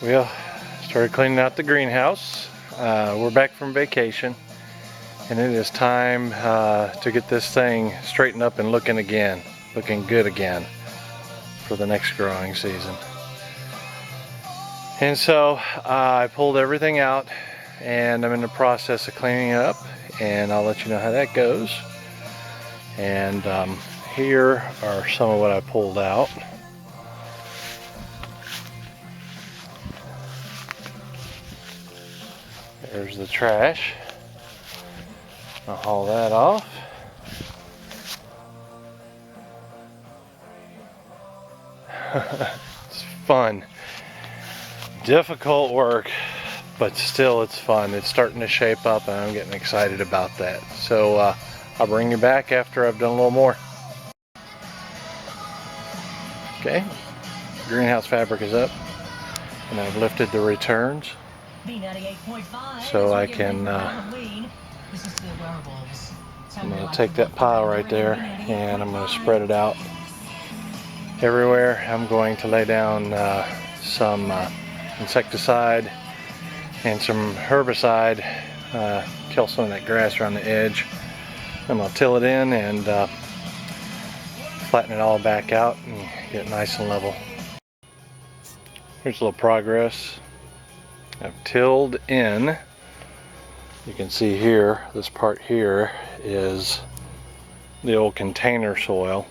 We started cleaning out the greenhouse. We're back from vacation, and it is time to get this thing straightened up and looking good again for the next growing season. And so I pulled everything out, and I'm in the process of cleaning it up, and I'll let you know how that goes. And here are some of what I pulled out. There's the trash. I'll haul that off. It's fun. Difficult work, but still it's fun. It's starting to shape up, and I'm getting excited about that. So I'll bring you back after I've done a little more. Okay, greenhouse fabric is up, and I've lifted the returns so I can I'm going to take that pile right there, and I'm going to spread it out everywhere. I'm going to lay down some insecticide and some herbicide, kill some of that grass around the edge. I'm going to till it in and flatten it all back out and get it nice and level. Here's a little progress. I've tilled in. You can see here, this part here is the old container soil,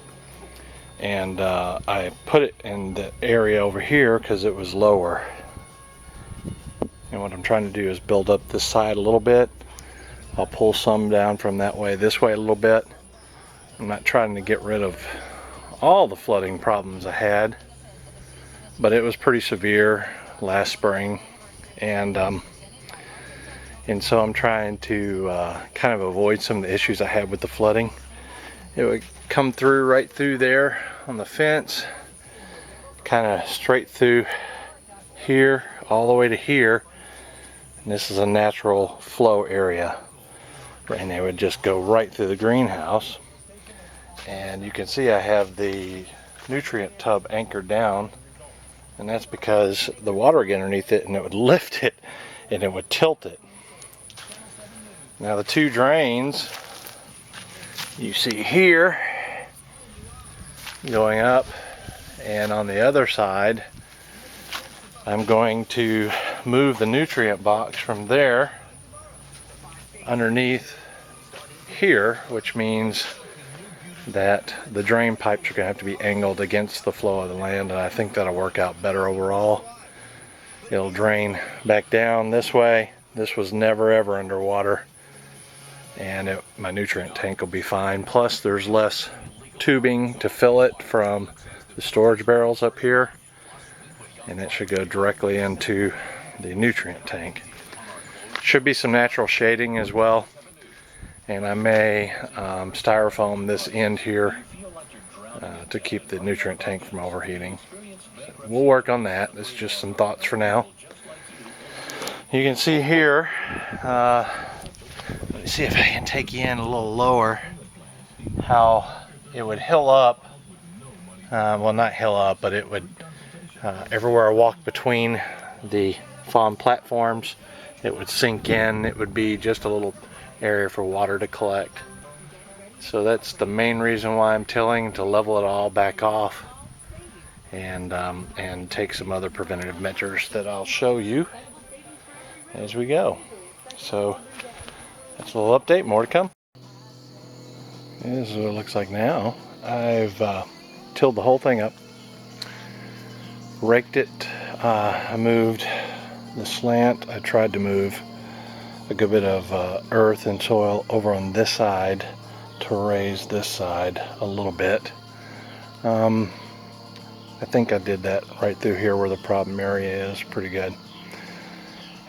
and I put it in the area over here because it was lower. And what I'm trying to do is build up this side a little bit. I'll pull some down from that way, this way a little bit. I'm not trying to get rid of all the flooding problems I had, but it was pretty severe last spring, and so I'm trying to kind of avoid some of the issues I had with the flooding. It would come through right through there on the fence, kind of straight through here all the way to here, and this is a natural flow area, and they would just go right through the greenhouse. And you can see I have the nutrient tub anchored down, and that's because the water would get underneath it and it would lift it and it would tilt it. Now the two drains you see here going up, and on the other side I'm going to move the nutrient box from there underneath here, which means that the drain pipes are going to have to be angled against the flow of the land, and I think that'll work out better overall. It'll drain back down this way. This was never ever underwater, and my nutrient tank will be fine. Plus there's less tubing to fill it from the storage barrels up here, and it should go directly into the nutrient tank. Should be some natural shading as well, and I may styrofoam this end here to keep the nutrient tank from overheating. So we'll work on that. It's just some thoughts for now. You can see here, let me see if I can take you in a little lower, how it would hill up. Well, not hill up, but it would, everywhere I walked between the FAWN platforms, it would sink in. It would be just a little area for water to collect. So that's the main reason why I'm tilling, to level it all back off, and take some other preventative measures that I'll show you as we go. So that's a little update, more to come. This is what it looks like now. I've tilled the whole thing up, raked it. I moved the slant. I tried to move a good bit of earth and soil over on this side to raise this side a little bit. I think I did that right through here where the problem area is pretty good.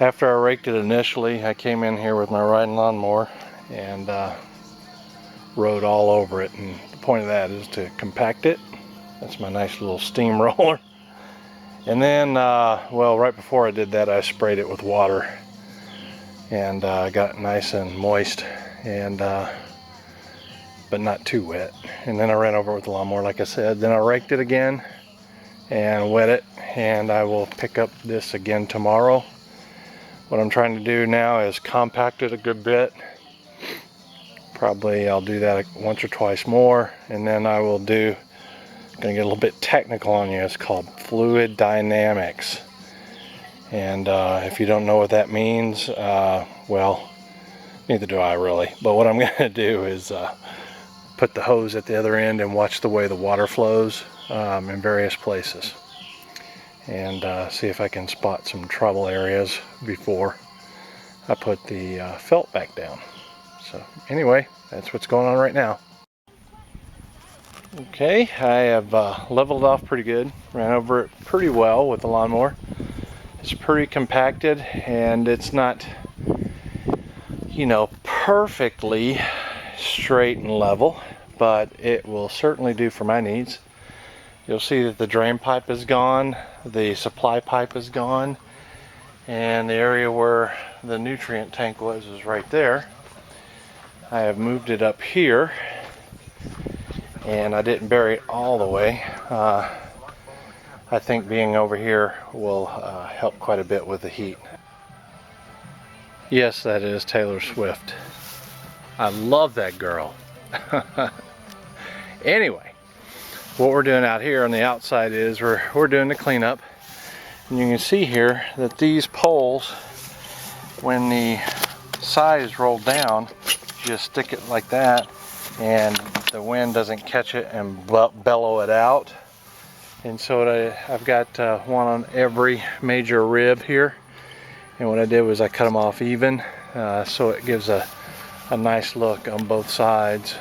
After I raked it initially, I came in here with my riding lawnmower and rode all over it, and the point of that is to compact it. That's my nice little steamroller. And then, well, right before I did that, I sprayed it with water, and got it nice and moist, and but not too wet. And then I ran over it with the lawnmower, like I said. Then I raked it again, and wet it, and I will pick up this again tomorrow. What I'm trying to do now is compact it a good bit. Probably I'll do that once or twice more, and then I will do, gonna get a little bit technical on you, it's called fluid dynamics. And if you don't know what that means, well, neither do I really. But what I'm gonna do is put the hose at the other end and watch the way the water flows in various places, and see if I can spot some trouble areas before I put the felt back down. So anyway, that's what's going on right now. Okay, I have leveled off pretty good, ran over it pretty well with the lawnmower. It's pretty compacted, and it's not, you know, perfectly straight and level, but it will certainly do for my needs. You'll see that the drain pipe is gone, the supply pipe is gone, and the area where the nutrient tank was is right there. I have moved it up here, and I didn't bury it all the way. I think being over here will help quite a bit with the heat. Yes, that is Taylor Swift. I love that girl. Anyway, what we're doing out here on the outside is we're doing the cleanup. And you can see here that these poles, when the side is rolled down, you just stick it like that, and the wind doesn't catch it and bellow it out. And so I've got one on every major rib here, and what I did was I cut them off even, so it gives a nice look on both sides.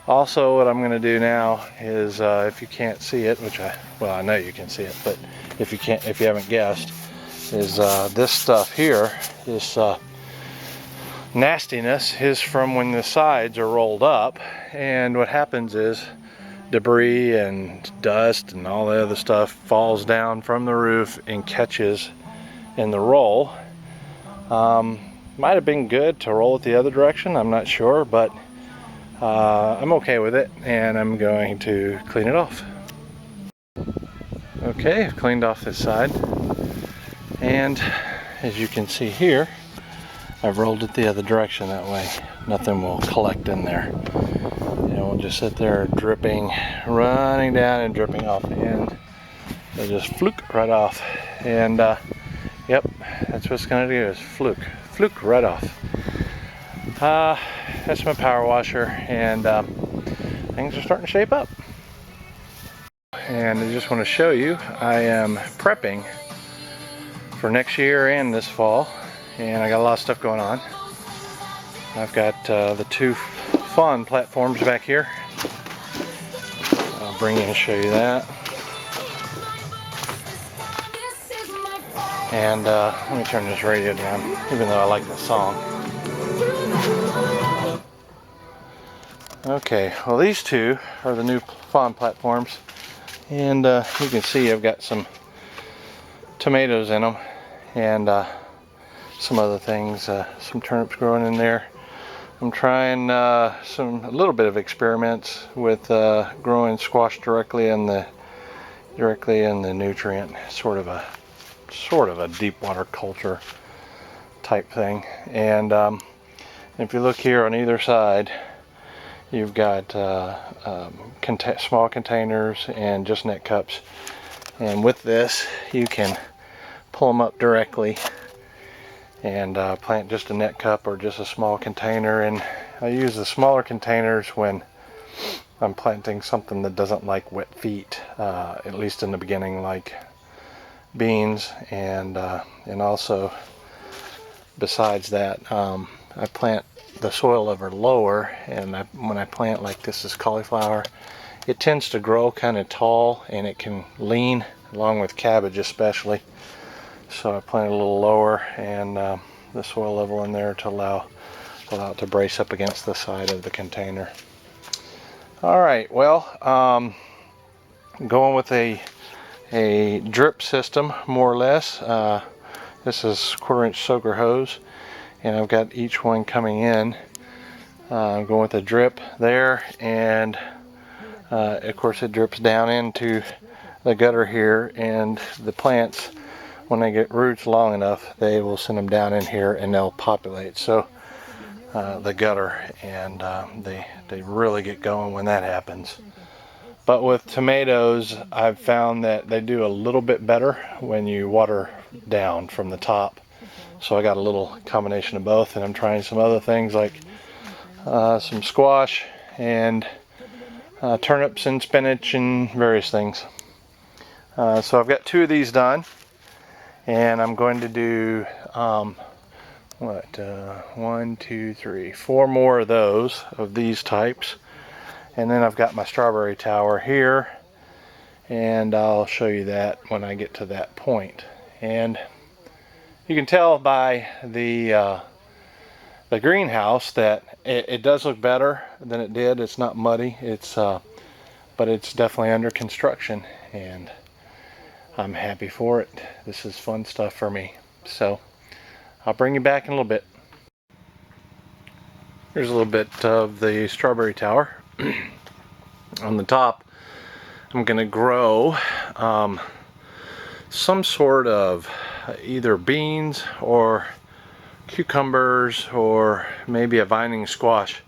Also, what I'm going to do now is, if you can't see it, which I know you can see it, but if you haven't guessed, is this stuff here, this nastiness is from when the sides are rolled up, and what happens is debris and dust and all the other stuff falls down from the roof and catches in the roll. Might have been good to roll it the other direction, I'm not sure, but I'm okay with it, and I'm going to clean it off. Okay, I've cleaned off this side, and as you can see here, I've rolled it the other direction. That way nothing will collect in there. And it will just sit there dripping, running down and dripping off the end. It'll just fluke right off. And yep, that's what it's gonna do, is fluke right off. That's my power washer, and things are starting to shape up. And I just want to show you, I am prepping for next year and this fall, and I got a lot of stuff going on. I've got the two FAWN platforms back here. I'll bring you and show you that. And let me turn this radio down, even though I like the song. Okay, well, these two are the new FAWN platforms, and you can see I've got some tomatoes in them, and some other things, some turnips growing in there. I'm trying a little bit of experiments with growing squash directly in the nutrient, sort of a deep water culture type thing. And if you look here on either side, you've got small containers and just net cups. And with this, you can pull them up directly and plant just a net cup or just a small container. And I use the smaller containers when I'm planting something that doesn't like wet feet, at least in the beginning, like beans, and also besides that, I plant the soil over lower, and when I plant, like this is cauliflower, it tends to grow kind of tall and it can lean, along with cabbage especially. So I plant a little lower, and the soil level in there to allow it to brace up against the side of the container. Alright, well, going with a drip system, more or less. This is 1/4-inch soaker hose, and I've got each one coming in. I'm going with a drip there, and of course it drips down into the gutter here, and the plants, when they get roots long enough, they will send them down in here and they'll populate. So the gutter, and they really get going when that happens. But with tomatoes, I've found that they do a little bit better when you water down from the top. So I got a little combination of both, and I'm trying some other things like some squash and turnips and spinach and various things. So I've got 2 of these done, and I'm going to do 1, 2, 3, 4 more of those of these types, and then I've got my strawberry tower here, and I'll show you that when I get to that point. And you can tell by the greenhouse that it does look better than it did. It's not muddy. But it's definitely under construction, and I'm happy for it. This is fun stuff for me. So I'll bring you back in a little bit. Here's a little bit of the strawberry tower. On the top, I'm going to grow some sort of either beans or cucumbers or maybe a vining squash.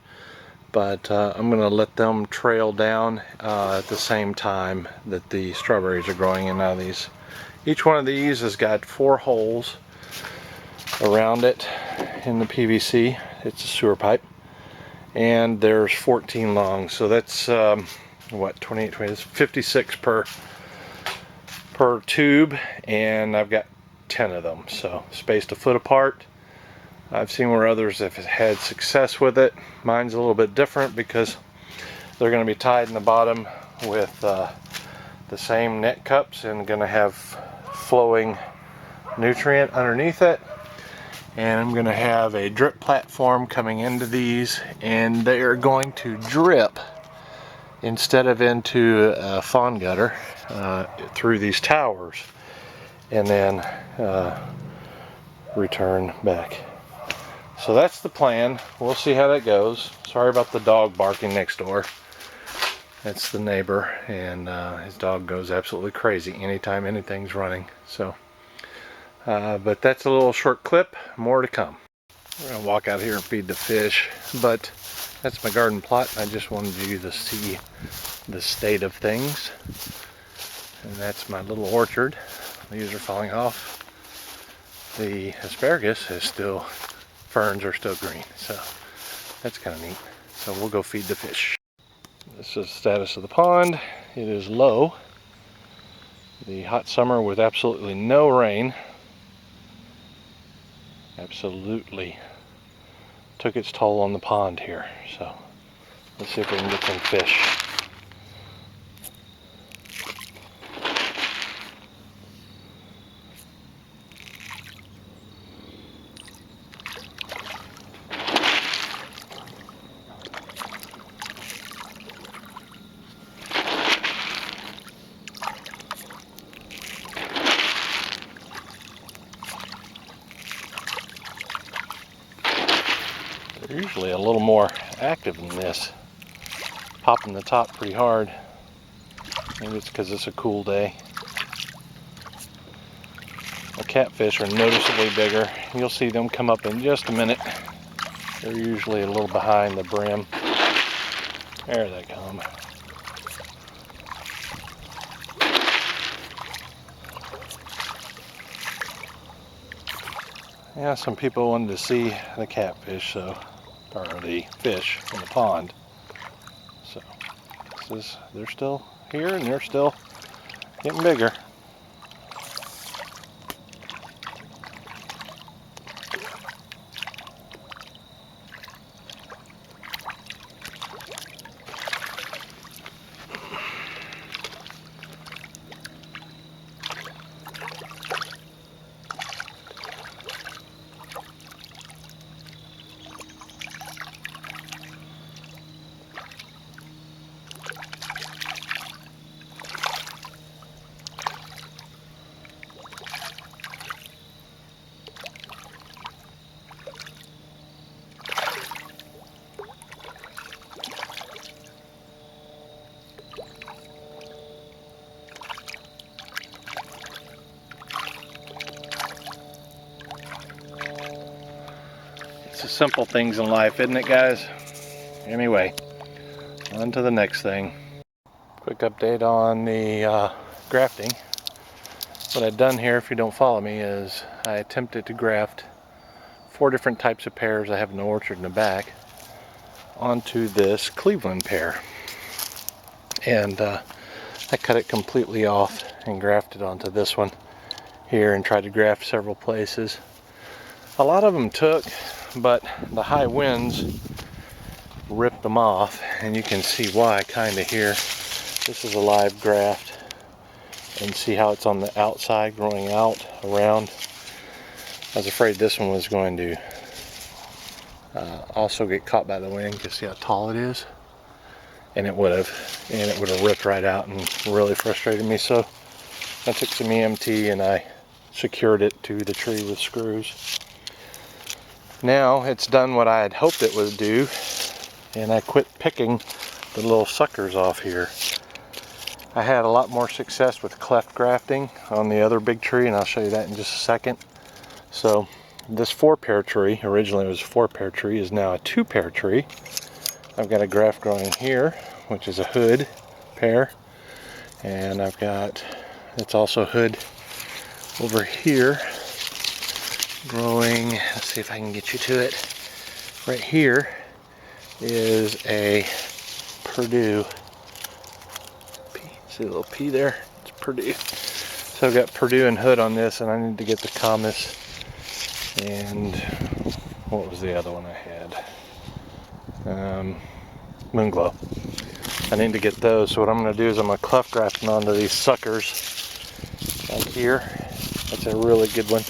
But I'm going to let them trail down at the same time that the strawberries are growing in. Now each one of these has got 4 holes around it in the PVC. It's a sewer pipe, and there's 14 long, so that's what, 28, 20, that's 56 per tube, and I've got 10 of them, so spaced a foot apart. I've seen where others have had success with it. Mine's a little bit different because they're going to be tied in the bottom with the same net cups and going to have flowing nutrient underneath it. And I'm going to have a drip platform coming into these, and they are going to drip instead of into a FAWN gutter through these towers, and then return back. So that's the plan. We'll see how that goes. Sorry about the dog barking next door. That's the neighbor, and his dog goes absolutely crazy anytime anything's running. So, but that's a little short clip. More to come. We're gonna walk out here and feed the fish, but that's my garden plot. I just wanted you to see the state of things. And that's my little orchard. Leaves are falling off. The asparagus is still, ferns are still green, so that's kind of neat. So we'll go feed the fish. This is the status of the pond. It is low. The hot summer with absolutely no rain absolutely took its toll on the pond here. So let's see if we can get some fish. They're usually a little more active than this, popping the top pretty hard. Maybe it's because it's a cool day. The catfish are noticeably bigger. You'll see them come up in just a minute. They're usually a little behind the brim. There they come. Yeah, some people wanted to see the catfish, so, or the fish in the pond. So, they're still here and they're still getting bigger. the simple things in life, isn't it, guys? Anyway, on to the next thing. Quick update on the grafting. What I've done here, if you don't follow me, is I attempted to graft 4 different types of pears I have in the orchard in the back onto this Cleveland pear. And I cut it completely off and grafted onto this one here and tried to graft several places. A lot of them took, but the high winds ripped them off, and you can see why kind of here. This is a live graft, and see how it's on the outside growing out around. I was afraid this one was going to also get caught by the wind, because see how tall it is, and it would have ripped right out and really frustrated me. So I took some EMT and I secured it to the tree with screws. Now it's done what I had hoped it would do, and I quit picking the little suckers off here. I had a lot more success with cleft grafting on the other big tree, and I'll show you that in just a second. So this 4-pear tree, originally it was a 4-pear tree, is now a 2-pear tree. I've got a graft growing here, which is a hood pear, and I've got, it's also hood over here growing. Let's see if I can get you to it. Right here is a Purdue. See the little P there? It's Purdue. So I've got Purdue and hood on this, and I need to get the Comus, and what was the other one I had? Moonglow. I need to get those. So what I'm going to do is I'm going to cleft graft them onto these suckers like here. That's a really good one,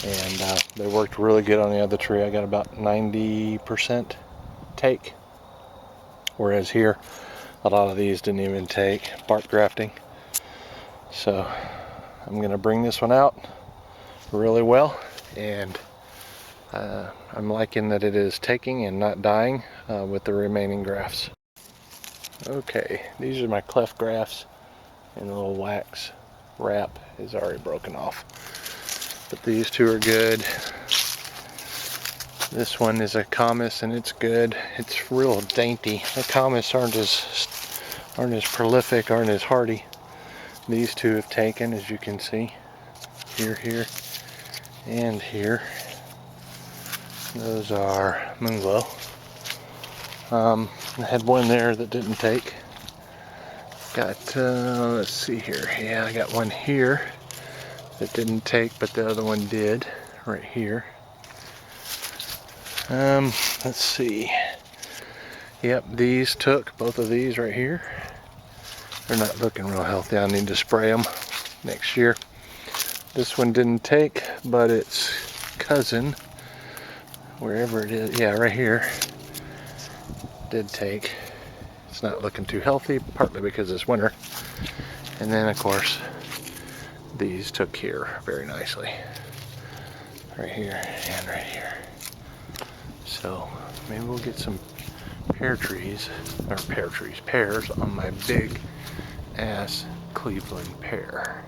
and they worked really good on the other tree. I got about 90% take, whereas here a lot of these didn't even take. Bark grafting. So I'm going to bring this one out really well, and I'm liking that it is taking and not dying with the remaining grafts. Okay, these are my cleft grafts, and the little wax wrap is already broken off. But these 2 are good. This one is a Comus, and it's good. It's real dainty. The Comus aren't as prolific, aren't as hardy. These 2 have taken, as you can see, here, and here. Those are Moonglow. I had one there that didn't take. Got, let's see here. Yeah, I got one here that didn't take, but the other one did, right here. Let's see. Yep, these took, both of these right here. They're not looking real healthy. I need to spray them next year. This one didn't take, but its cousin, wherever it is, yeah, right here, did take. It's not looking too healthy, partly because it's winter. And then of course these took here very nicely, right here and right here. So maybe we'll get some pears on my big ass Cleveland pear.